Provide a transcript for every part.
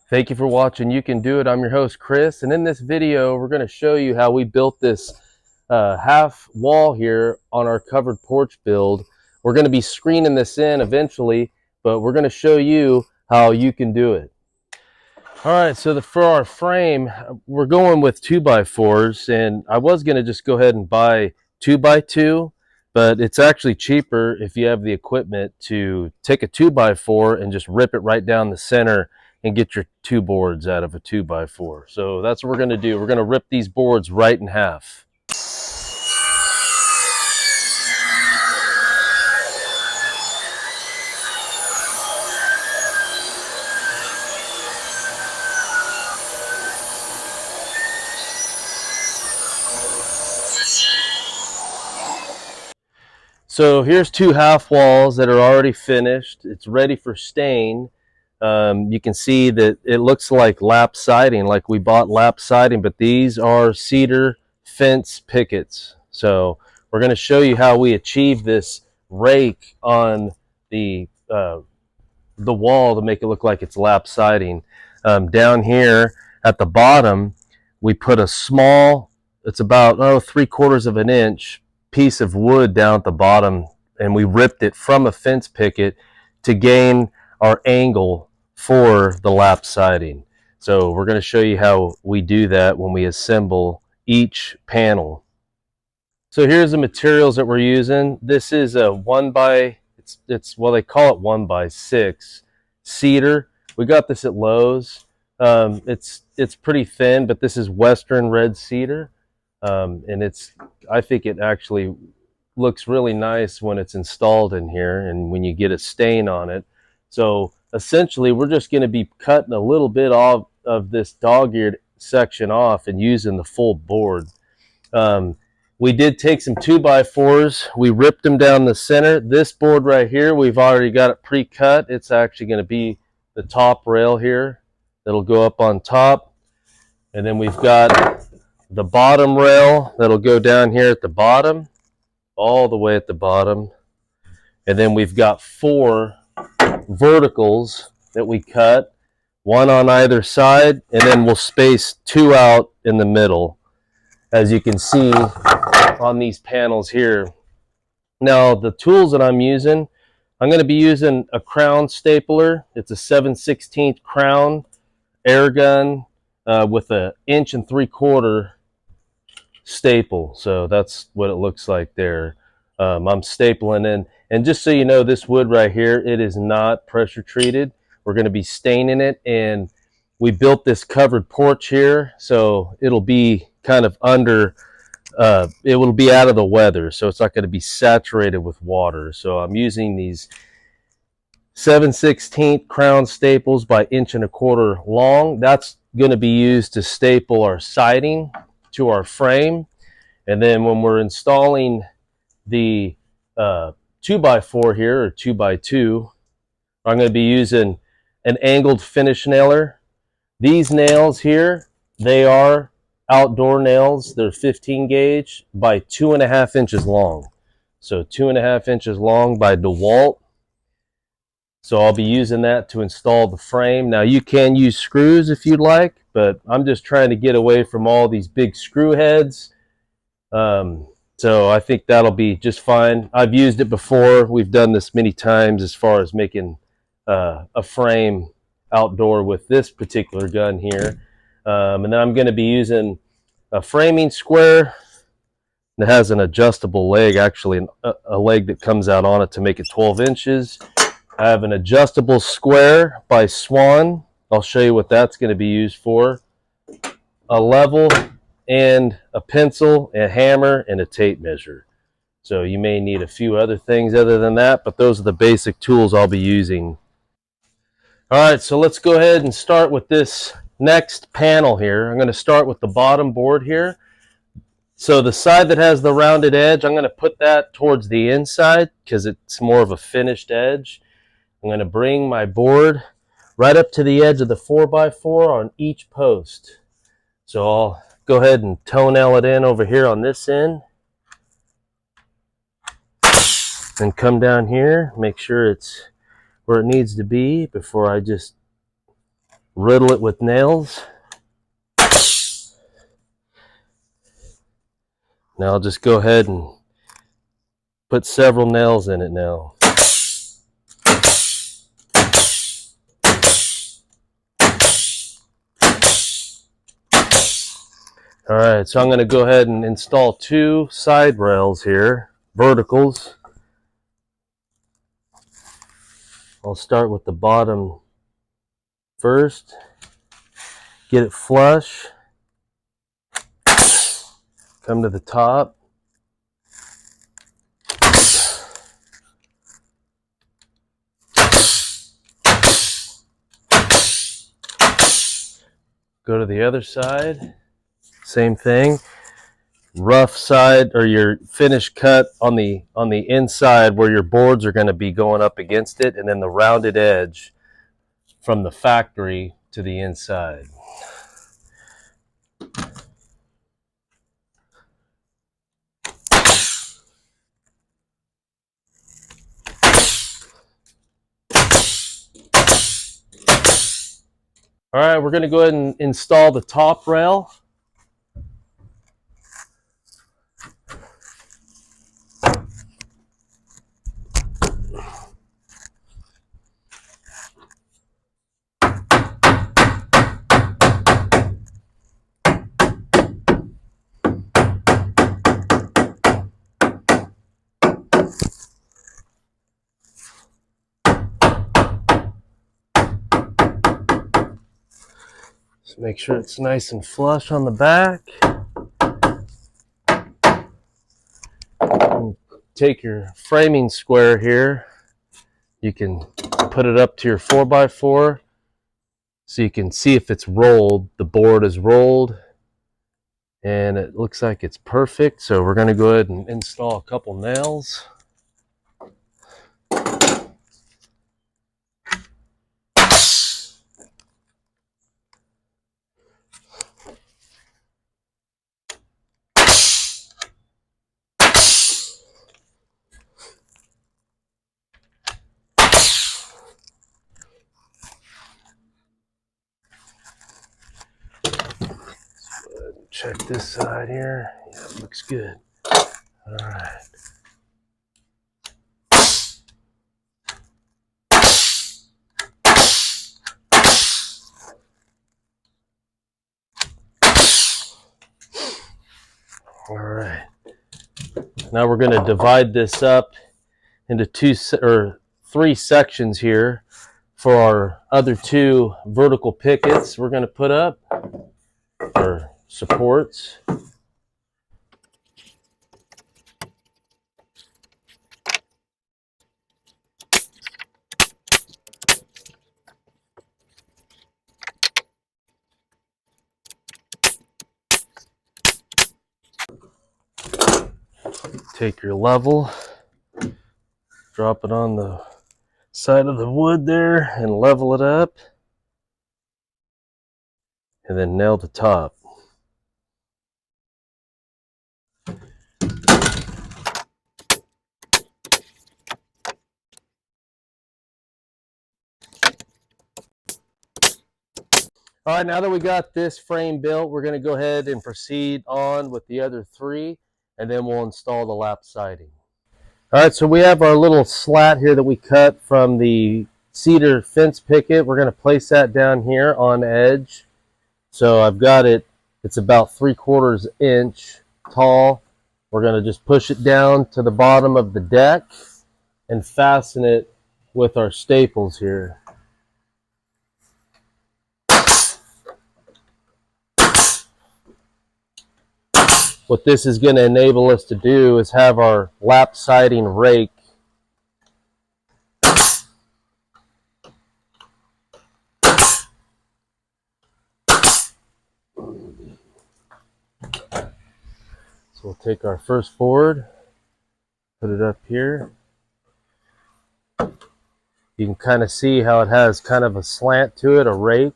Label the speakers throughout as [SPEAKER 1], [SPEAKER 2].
[SPEAKER 1] Thank you for watching You Can Do It. I'm your host, Chris, and in this video, we're going to show you how we built this half wall here on our covered porch build. We're going to be screening this in eventually, but we're going to show you how you can do it. All right, so for our frame, we're going with 2x4s, and I was going to just go ahead and buy 2x2, but it's actually cheaper if you have the equipment to take a 2x4 and just rip it right down the center and get your two boards out of a 2x4. So that's what we're going to do. We're going to rip these boards right in half. So here's two half walls that are already finished. It's ready for stain. You can see that it looks like lap siding, like we bought lap siding, but these are cedar fence pickets. So we're going to show you how we achieve this rake on the wall to make it look like it's lap siding. Down here at the bottom, we put a small, it's about 3/4 of an inch piece of wood down at the bottom, and we ripped it from a fence picket to gain our angle for the lap siding. So we're going to show you how we do that when we assemble each panel. So here's the materials that we're using. This is a well, they call it 1x6 cedar. We got this at Lowe's. It's pretty thin, but this is Western red cedar, and I think it actually looks really nice when it's installed in here and when you get a stain on it. So essentially, we're just going to be cutting a little bit off of this dog-eared section off and using the full board. We did take some 2x4s. We ripped them down the center. This board right here, we've already got it pre-cut. It's actually going to be the top rail here that'll go up on top. And then we've got the bottom rail that'll go down here at the bottom, all the way at the bottom. And then we've got 4 verticals that we cut, 1 on either side, and then we'll space 2 out in the middle, as you can see on these panels here. Now, the tools that I'm using, I'm going to be using a crown stapler. It's a 7/16 crown air gun with a 1 3/4 staple. So that's what it looks like there. I'm stapling in, and just so you know, this wood right here, it is not pressure treated. We're going to be staining it, and we built this covered porch here, so it'll be kind of under, it will be out of the weather, so it's not going to be saturated with water. So I'm using these 7/16 crown staples by 1 1/4 inch long. That's going to be used to staple our siding to our frame. And then when we're installing the 2x4 here, or 2x2, I'm going to be using an angled finish nailer. These nails here, they are outdoor nails. They're 15 gauge by 2.5 inches long. So 2.5 inches long by DeWalt. So I'll be using that to install the frame. Now you can use screws if you'd like, but I'm just trying to get away from all these big screw heads. So I think that'll be just fine. I've used it before. We've done this many times as far as making a frame outdoor with this particular gun here. And then I'm going to be using a framing square that has an adjustable leg, actually a leg that comes out on it to make it 12 inches. I have an adjustable square by Swan. I'll show you what that's going to be used for. A level and a pencil, a hammer, and a tape measure. So you may need a few other things other than that, but those are the basic tools I'll be using. All right, so let's go ahead and start with this next panel here. I'm going to start with the bottom board here. So the side that has the rounded edge, I'm going to put that towards the inside because it's more of a finished edge. I'm going to bring my board right up to the edge of the 4x4 on each post. So I'll go ahead and toenail it in over here on this end. And come down here, make sure it's where it needs to be before I just riddle it with nails. Now I'll just go ahead and put several nails in it now. All right, so I'm going to go ahead and install 2 side rails here, verticals. I'll start with the bottom first, get it flush, come to the top, go to the other side, same thing. Rough side, or your finished cut on the inside where your boards are going to be going up against it, and then the rounded edge from the factory to the inside. All right, we're going to go ahead and install the top rail. Just make sure it's nice and flush on the back. And take your framing square here. You can put it up to your 4x4 so you can see if it's rolled. The board is rolled and it looks like it's perfect. So we're going to go ahead and install a couple nails. Check this side here. Yeah, it looks good. All right. All right. Now we're going to divide this up into 3 sections here for our other 2 vertical pickets we're going to put up, or supports. Take your level, drop it on the side of the wood there and level it up, and then nail the top. All right, now that we got this frame built, we're going to go ahead and proceed on with the other 3, and then we'll install the lap siding. All right, so we have our little slat here that we cut from the cedar fence picket. We're going to place that down here on edge. So I've got it, it's about 3/4 inch tall. We're going to just push it down to the bottom of the deck and fasten it with our staples here. What this is going to enable us to do is have our lap siding rake So we'll take our first board, put it up here. You can kind of see how it has kind of a slant to it, a rake.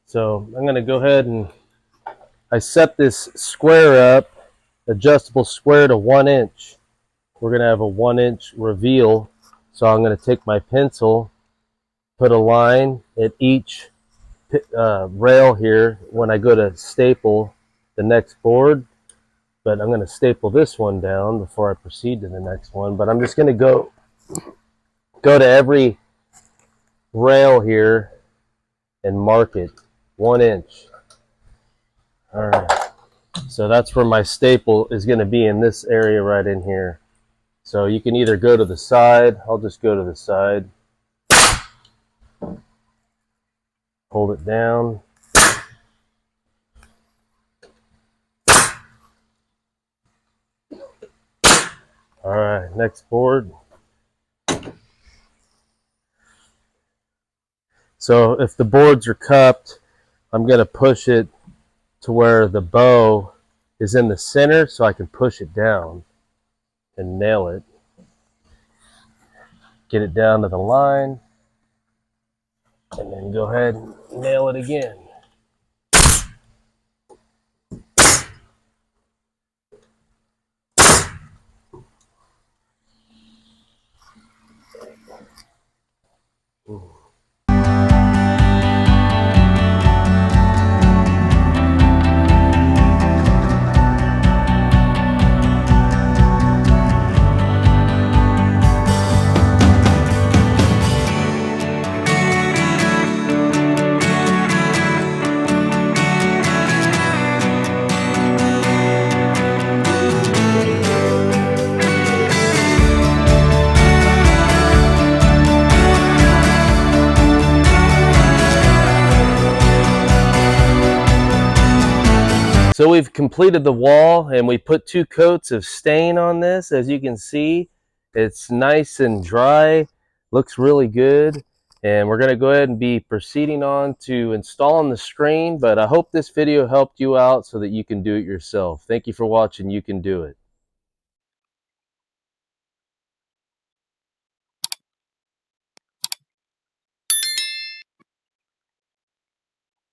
[SPEAKER 1] So I'm going to go ahead and I set this square up, adjustable square, to 1 inch. We're going to have a 1 inch reveal. So I'm going to take my pencil, put a line at each rail here when I go to staple the next board, but I'm going to staple this one down before I proceed to the next one. But I'm just going to go to every rail here and mark it 1 inch. All right, so that's where my staple is going to be, in this area right in here. So you can either go to the side. I'll just go to the side, hold it down. All right, next board. So if the boards are cupped, I'm going to push it to where the bow is in the center so I can push it down and nail it. Get it down to the line, and then go ahead and nail it again. So we've completed the wall, and we put 2 coats of stain on this. As you can see, it's nice and dry, looks really good. And we're going to go ahead and be proceeding on to installing the screen. But I hope this video helped you out so that you can do it yourself. Thank you for watching. You can do it.